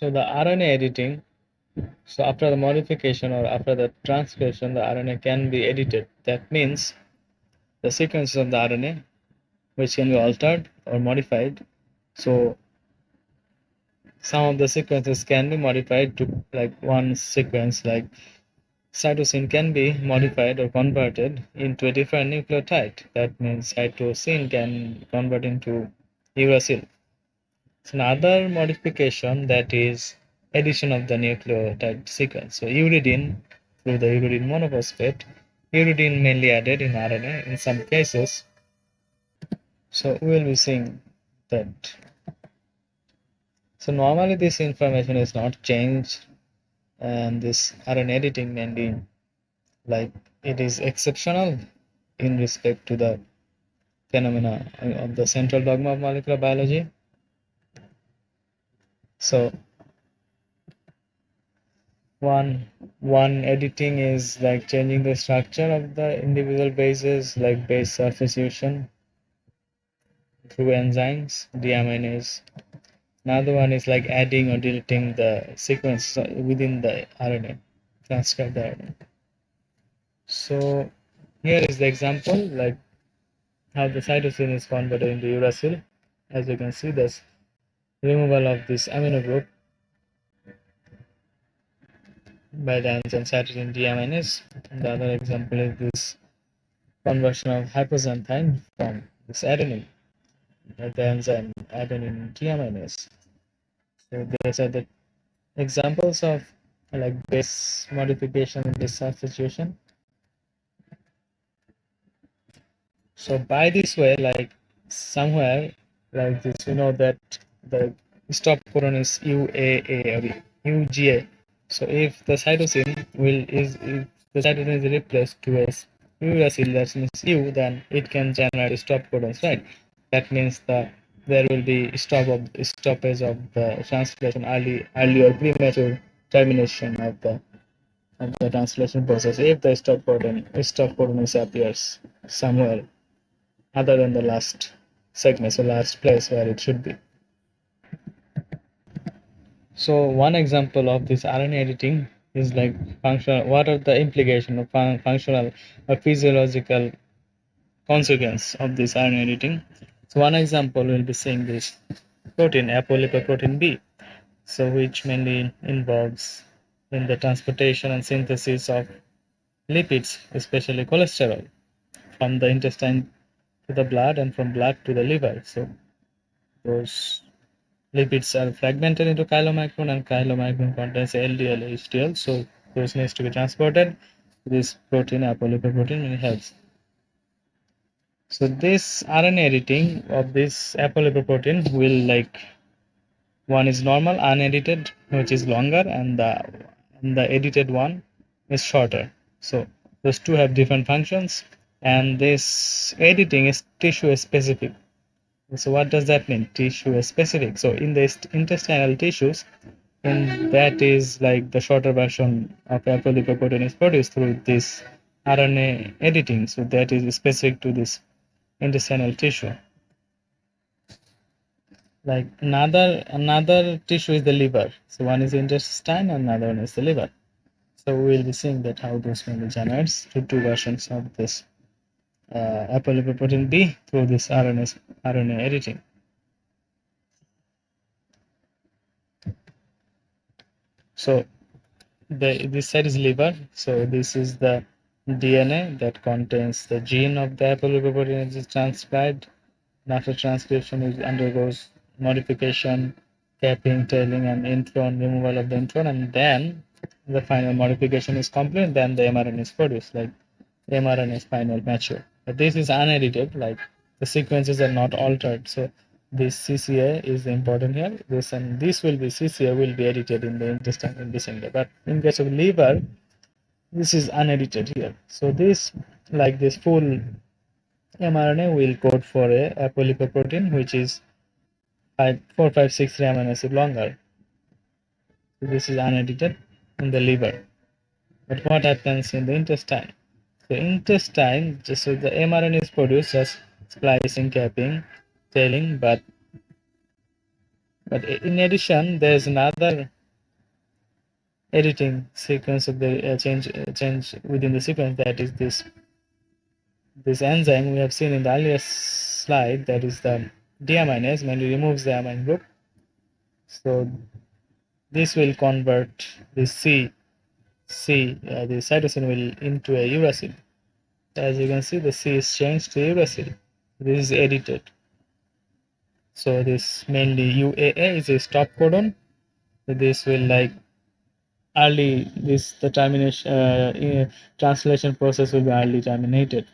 So the RNA editing, so after the modification or after the transcription, the RNA can be edited. That means the sequences of the RNA which can be altered or modified. So some of the sequences can be modified to, like one sequence like cytosine can be modified or converted into a different nucleotide. That means cytosine can convert into uracil. So another modification, that is addition of the nucleotide sequence. So uridine, through the uridine monophosphate, uridine mainly added in RNA in some cases. So we will be seeing that. So normally this information is not changed, and this RNA editing mainly, like, it is exceptional in respect to the phenomena of the central dogma of molecular biology. So one editing is like changing the structure of the individual bases, like base substitution through enzymes, deaminase. Another one is like adding or deleting the sequence within the RNA, transcribed RNA. So here is the example, like how the cytosine is converted into uracil. As you can see, this removal of this amino group by the enzyme cytosine deaminase. And the other example is this conversion of hypoxanthine from this adenine by the enzyme adenine deaminase. So these are the examples of like base modification and base substitution. So by this way, like somewhere like this, we know that the stop codon is UAA or UGA. So if the cytosine if the cytosine is replaced to a uracil, that means U, then it can generate stop codons, right? That means there will be stoppage of the translation, early or premature termination of the translation process if the stop codon appears somewhere other than the last segment, so last place where it should be. So one example of this RNA editing is like functional. What are the implications of functional or physiological consequence of this RNA editing? So one example will be saying this protein, apolipoprotein B, so which mainly involves in the transportation and synthesis of lipids, especially cholesterol, from the intestine to the blood and from blood to the liver. So those lipids are fragmented into chylomicron, and chylomicron contains LDL, HDL. So those needs to be transported. This protein, apolipoprotein, really helps. So this RNA editing of this apolipoprotein will, like, one is normal unedited, which is longer, and the edited one is shorter. So those two have different functions, and this editing is tissue specific. So what does that mean? Tissue specific. So in the intestinal tissues, and that is like the shorter version of apolipoprotein is produced through this RNA editing. So that is specific to this intestinal tissue. Like another tissue is the liver. So one is the intestine and another one is the liver. So we will be seeing that how this mainly generates through two versions of this apolipoprotein B through this RNA editing. So this side is liver. So this is the DNA that contains the gene of the apolipoprotein is transcribed. And after transcription, it undergoes modification, capping, tailing, and intron, removal of the intron, and then the final modification is complete. Then the mRNA is produced, like mRNA is final mature. But this is unedited, like the sequences are not altered. So this CCA is important here. This and this will be CCA will be edited in the intestine in this area. But in case of liver, this is unedited here. So this, like this full mRNA will code for a apolipoprotein, which is 4,5,6 amino acid longer. So this is unedited in the liver. But what happens in the intestine? The intestine, just so the mRNA is produced as splicing, capping, tailing, but But in addition, there's another editing sequence of the change within the sequence, that is this enzyme we have seen in the earlier slide, that is the deaminase, mainly removes the amine group. So this will convert this the cytosine will into a uracil. As you can see, the C is changed to uracil. This is edited. So this mainly UAA is a stop codon. So this will like early this the termination translation process will be early terminated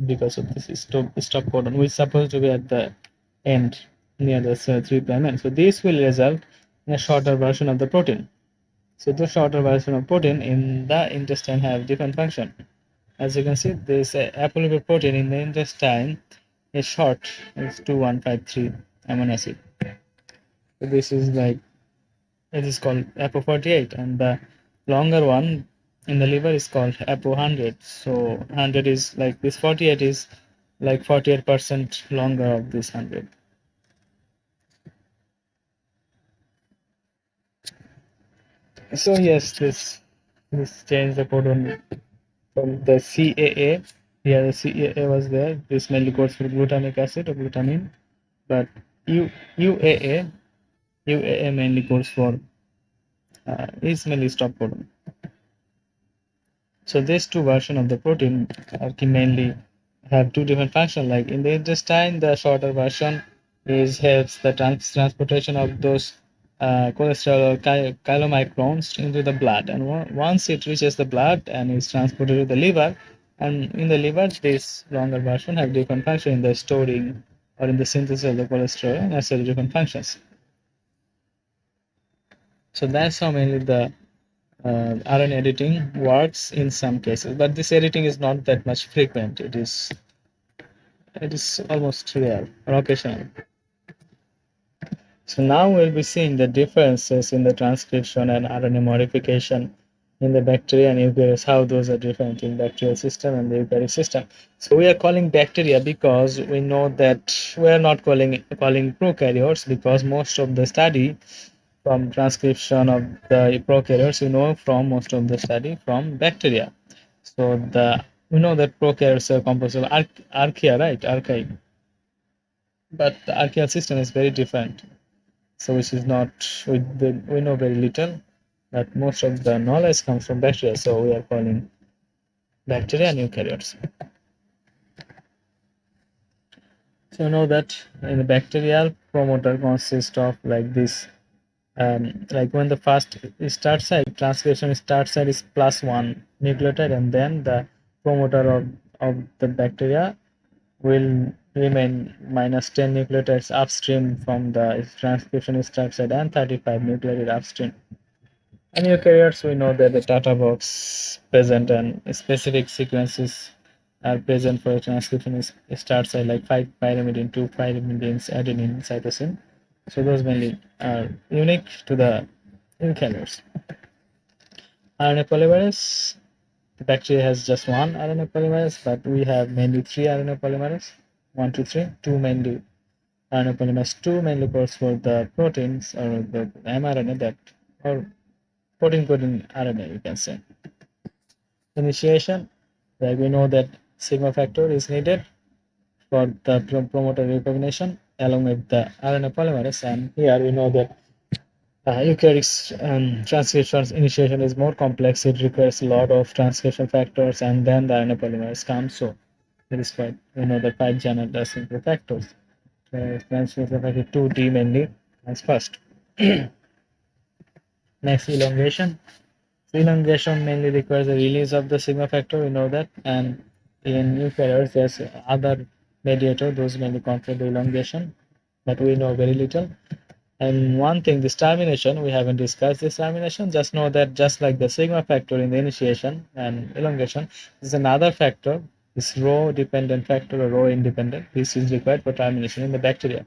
because of this stop codon, which is supposed to be at the end near the 3' end. So this will result in a shorter version of the protein. So the shorter version of protein in the intestine have different function. As you can see, this apolipoprotein protein in the intestine is short. It's 2153 amino acid. So this is like it is called Phr202, and the longer one in the liver is called Phr100. So 100 is like this 48 is like 48% longer of this 100. So yes, this changed the codon from the CAA. Here the CAA was there. This mainly codes for glutamic acid or glutamine, but U, UAA UAA mainly codes for is mainly stop codon. So these two versions of the protein can mainly have two different functions. Like in the intestine, the shorter version is helps the transportation of those cholesterol or chylomicrons into the blood, and once it reaches the blood and is transported to the liver, and in the liver, this longer version have different function in the storing or in the synthesis of the cholesterol and has different functions. So that's how mainly the RNA editing works in some cases, but this editing is not that much frequent. It is almost rare or occasional. So now we'll be seeing the differences in the transcription and RNA modification in the bacteria and eukaryotes, how those are different in bacterial system and the eukaryotic system. So we are calling bacteria because we know that we are not calling prokaryotes, because most of the study from transcription of the prokaryotes, from most of the study from bacteria. So we know that prokaryotes are composed of archaea, right? Archaea. But the archaeal system is very different. So which is not we know very little, but most of the knowledge comes from bacteria. So we are calling bacteria and eukaryotes. So you know that in the bacterial, promoter consists of like this. Like when the first start site transcription start site is +1 nucleotide, and then the promoter of the bacteria will remain -10 nucleotides upstream from the transcription start site and 35 nucleotides upstream. In eukaryotes, we know that the data box present and specific sequences are present for transcription starts at like 5' pyrimidine, 2' pyrimidines, adenine, cytosine. So those mainly are unique to the eukaryotes. RNA polymerase. The bacteria has just one RNA polymerase, but we have mainly three RNA polymerase. 1, 2, 3. Two mainly RNA polymerase. Two mainly codes for the proteins or the mRNA that or protein coding RNA, you can say. Initiation, like we know that sigma factor is needed for the promoter recognition along with the RNA polymerase, and here we know that eukaryotic transcription initiation is more complex. It requires a lot of transcription factors, and then the RNA polymerase comes. So that is why we know that 5 general simple factors. Transcription factor 2D mainly comes first. Next, elongation. Elongation mainly requires the release of the sigma factor, we know that, and in eukaryotes there's other mediator, those mainly control the elongation, but we know very little. And one thing, this termination, we haven't discussed this termination, just know that just like the sigma factor in the initiation and elongation, is another factor, this rho dependent factor or rho independent, this is required for termination in the bacteria.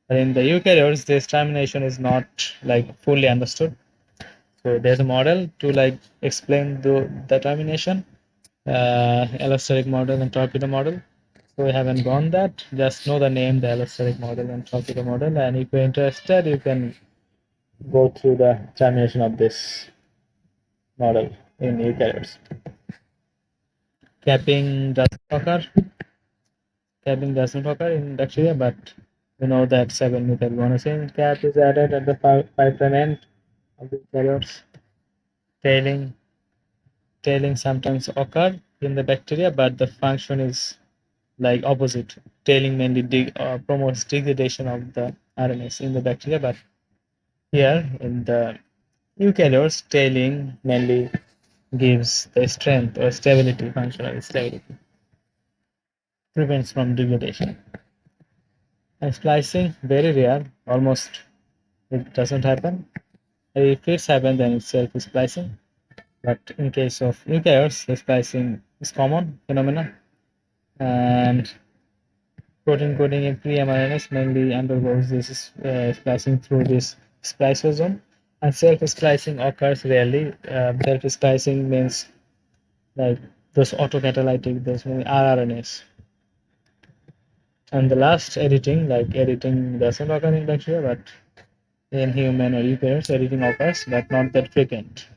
But in the eukaryotes, this termination is not like fully understood. So there's a model to like explain the termination, allosteric model and torpedo model. So we haven't gone that. Just know the name, the allostatic model and Tropico model, and if you're interested, you can go through the termination of this model in eukaryotes. Capping doesn't occur. Capping doesn't occur in bacteria, but we know that 7-methyl-guanosine cap is added at the 5' end of the eukaryotes. Tailing sometimes occur in the bacteria, but the function is like opposite. Tailing mainly promotes degradation of the RNAs in the bacteria, but here in the eukaryotes, tailing mainly gives the strength or stability, functional stability, prevents from degradation. And splicing, very rare, almost it doesn't happen. If it's happened, then it's self-splicing. But in case of eukaryotes, the splicing is common phenomenon. And protein coding in pre-mRNAs mainly undergoes this splicing through this spliceosome. And self-splicing occurs rarely. Self-splicing means like those autocatalytic, those many rRNAs. And the last editing, like editing doesn't occur in bacteria, but in human or eukaryotes, editing occurs, but not that frequent.